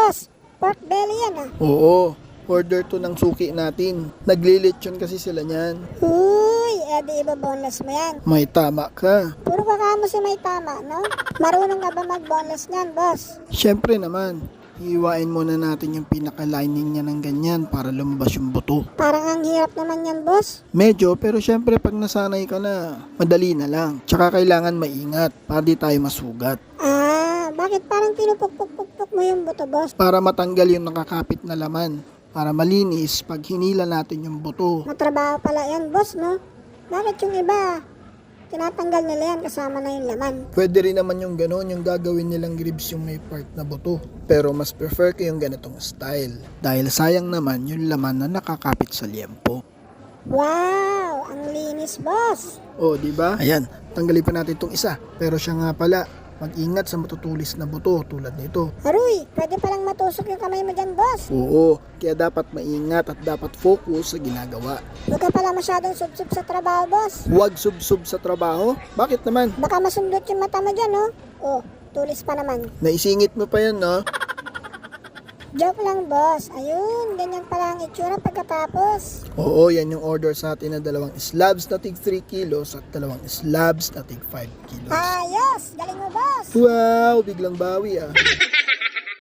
Boss, pork belly yan ah. Oo, order to ng suki natin. Naglilitsyon kasi sila niyan. Uy, edi iba-boneless mo yan. May tama ka. Puro kakamo si may tama, no? Marunong ka ba mag-boneless niyan, boss? Siyempre naman, hiwain muna natin yung pinaka-lining niya ng ganyan para lumabas yung buto. Parang ang hirap naman yan, boss. Medyo, pero siyempre pag nasanay ka na, madali na lang. Tsaka kailangan maingat para di tayo masugat. Bakit parang pinupukpuk-pukpuk mo yung buto, boss? Para matanggal yung nakakapit na laman. Para malinis pag hinila natin yung buto. Matrabaho pala yan, boss, no? Bakit yung iba, tinatanggal nila yan kasama na yung laman? Pwede rin naman yung gano'n, yung gagawin nilang ribs yung may part na buto. Pero mas prefer ko yung ganitong style. Dahil sayang naman yung laman na nakakapit sa liempo. Wow, ang linis, boss. O, di ba? Ayan, tanggalin pa natin itong isa. Pero siya nga pala, mag-ingat sa matutulis na buto tulad nito. Aruy, pwede palang matusok yung kamay mo dyan, boss. Oo, kaya dapat maingat at dapat focus sa ginagawa. Huwag ka pala masyadong sub-sub sa trabaho, boss. Huwag sub-sub sa trabaho. Bakit naman? Baka masundot yung mata mo dyan, no? Oh, tulis pa naman. Naisingit mo pa yan, no? Joke lang, boss. Ayun, ganyan pala ang itsura pagkatapos. Oo, yan yung order sa atin na 2 slabs na tig 3 kilos at 2 slabs na tig 5 kilos. Ayos! Galing mo, boss! Wow, biglang bawi ah.